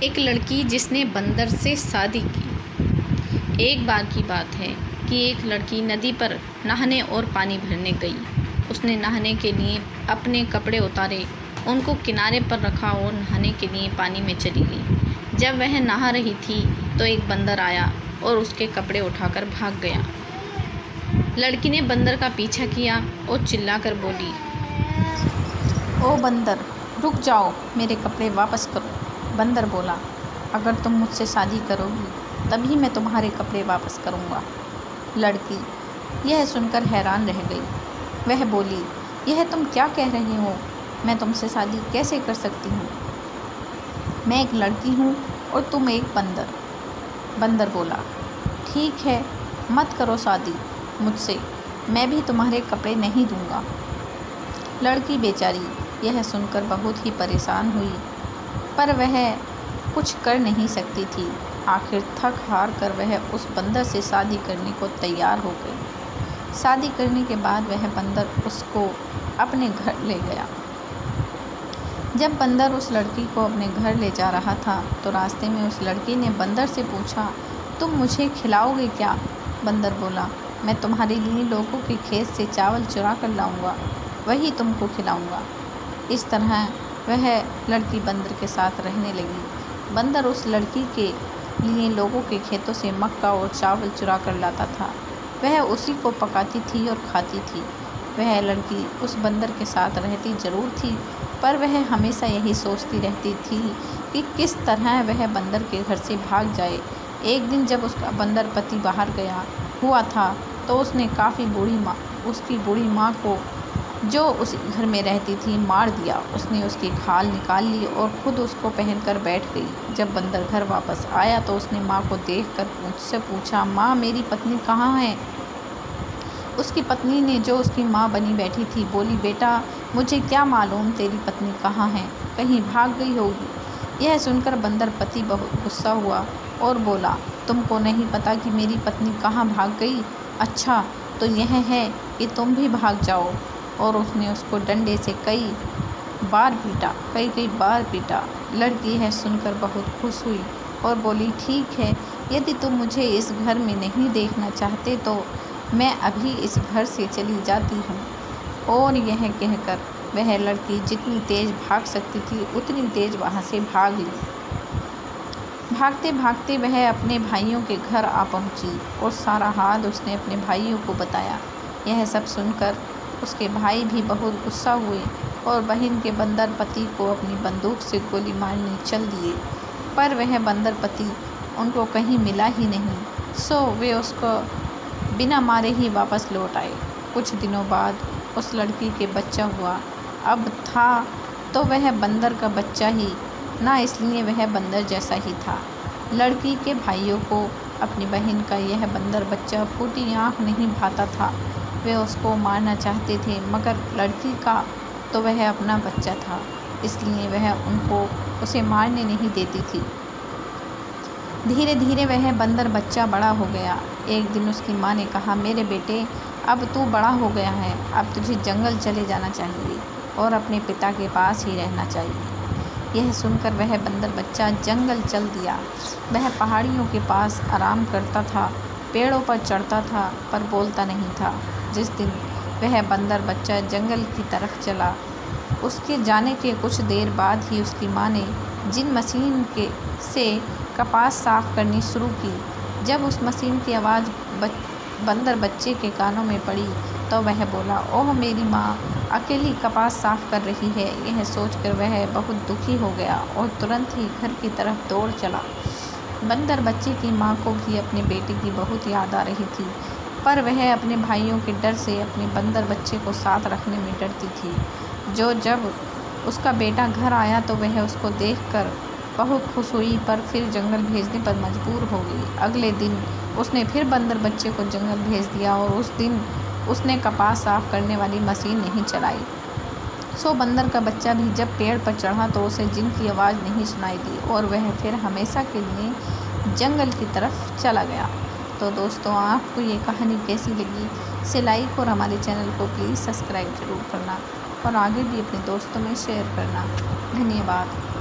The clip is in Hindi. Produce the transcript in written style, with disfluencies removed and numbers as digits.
एक लड़की जिसने बंदर से शादी की। एक बार की बात है कि एक लड़की नदी पर नहाने और पानी भरने गई। उसने नहाने के लिए अपने कपड़े उतारे, उनको किनारे पर रखा और नहाने के लिए पानी में चली गई। जब वह नहा रही थी तो एक बंदर आया और उसके कपड़े उठाकर भाग गया। लड़की ने बंदर का पीछा किया और चिल्लाकर बोली, ओ बंदर, रुक जाओ, मेरे कपड़े वापस करो। बंदर बोला, अगर तुम मुझसे शादी करोगी तभी मैं तुम्हारे कपड़े वापस करूँगा। लड़की यह सुनकर हैरान रह गई। वह बोली, यह तुम क्या कह रही हो? मैं तुमसे शादी कैसे कर सकती हूँ? मैं एक लड़की हूँ और तुम एक बंदर। बंदर बोला, ठीक है, मत करो शादी मुझसे, मैं भी तुम्हारे कपड़े नहीं दूँगा। लड़की बेचारी यह सुनकर बहुत ही परेशान हुई, पर वह कुछ कर नहीं सकती थी। आखिर थक हार कर वह उस बंदर से शादी करने को तैयार हो गई। शादी करने के बाद वह बंदर उसको अपने घर ले गया। जब बंदर उस लड़की को अपने घर ले जा रहा था तो रास्ते में उस लड़की ने बंदर से पूछा, तुम मुझे खिलाओगे क्या? बंदर बोला, मैं तुम्हारे लिए लोगों के खेत से चावल चुरा कर लाऊंगा, वही तुमको खिलाऊंगा। इस तरह वह लड़की बंदर के साथ रहने लगी। बंदर उस लड़की के लिए लोगों के खेतों से मक्का और चावल चुरा कर लाता था। वह उसी को पकाती थी और खाती थी। वह लड़की उस बंदर के साथ रहती ज़रूर थी, पर वह हमेशा यही सोचती रहती थी कि किस तरह वह बंदर के घर से भाग जाए। एक दिन जब उसका बंदर पति बाहर गया हुआ था तो उसने उसकी बूढ़ी माँ को, जो उस घर में रहती थी, मार दिया। उसने उसकी खाल निकाल ली और खुद उसको पहनकर बैठ गई। जब बंदर घर वापस आया तो उसने माँ को देखकर मुझसे पूछा, माँ, मेरी पत्नी कहाँ है? उसकी पत्नी ने, जो उसकी माँ बनी बैठी थी, बोली, बेटा, मुझे क्या मालूम तेरी पत्नी कहाँ है, कहीं भाग गई होगी। यह सुनकर बंदर पति बहुत गुस्सा हुआ और बोला, तुमको नहीं पता कि मेरी पत्नी कहाँ भाग गई? अच्छा, तो यह है कि तुम भी भाग जाओ। और उसने उसको डंडे से कई बार पीटा। लड़की यह सुनकर बहुत खुश हुई और बोली, ठीक है, यदि तुम मुझे इस घर में नहीं देखना चाहते तो मैं अभी इस घर से चली जाती हूँ। और यह कहकर वह लड़की जितनी तेज़ भाग सकती थी उतनी तेज़ वहाँ से भाग ली। भागते भागते वह अपने भाइयों के घर आ पहुँची और सारा हाल उसने अपने भाइयों को बताया। यह सब सुनकर उसके भाई भी बहुत गुस्सा हुए और बहन के बंदर पति को अपनी बंदूक से गोली मारने चल दिए, पर वह बंदर पति उनको कहीं मिला ही नहीं। सो वे उसको बिना मारे ही वापस लौट आए। कुछ दिनों बाद उस लड़की के बच्चा हुआ। अब था तो वह बंदर का बच्चा ही, ना इसलिए वह बंदर जैसा ही था। लड़की के भाइयों को अपनी बहन का यह बंदर बच्चा फूटी आँख नहीं भाता था। वे उसको मारना चाहते थे, मगर लड़की का तो वह अपना बच्चा था, इसलिए वह उसे मारने नहीं देती थी। धीरे धीरे वह बंदर बच्चा बड़ा हो गया। एक दिन उसकी माँ ने कहा, मेरे बेटे, अब तू बड़ा हो गया है, अब तुझे जंगल चले जाना चाहिए और अपने पिता के पास ही रहना चाहिए। यह सुनकर वह बंदर बच्चा जंगल चल दिया। वह पहाड़ियों के पास आराम करता था, पेड़ों पर चढ़ता था, पर बोलता नहीं था। जिस दिन वह बंदर बच्चा जंगल की तरफ चला, उसके जाने के कुछ देर बाद ही उसकी माँ ने जिन मशीन से कपास साफ़ करनी शुरू की। जब उस मशीन की आवाज़ बंदर बच्चे के कानों में पड़ी तो वह बोला, ओह, मेरी माँ अकेली कपास साफ़ कर रही है। यह सोचकर वह बहुत दुखी हो गया और तुरंत ही घर की तरफ दौड़ चला। बंदर बच्चे की माँ को भी अपने बेटे की बहुत याद आ रही थी, पर वह अपने भाइयों के डर से अपने बंदर बच्चे को साथ रखने में डरती थी। जब उसका बेटा घर आया तो वह उसको देखकर बहुत खुश हुई, पर फिर जंगल भेजने पर मजबूर हो गई। अगले दिन उसने फिर बंदर बच्चे को जंगल भेज दिया और उस दिन उसने कपास साफ़ करने वाली मशीन नहीं चलाई। सो बंदर का बच्चा भी जब पेड़ पर चढ़ा तो उसे जिन की आवाज़ नहीं सुनाई दी और वह फिर हमेशा के लिए जंगल की तरफ चला गया। तो दोस्तों, आपको ये कहानी कैसी लगी इसे लाइक और हमारे चैनल को प्लीज़ सब्सक्राइब ज़रूर करना और आगे भी अपने दोस्तों में शेयर करना। धन्यवाद।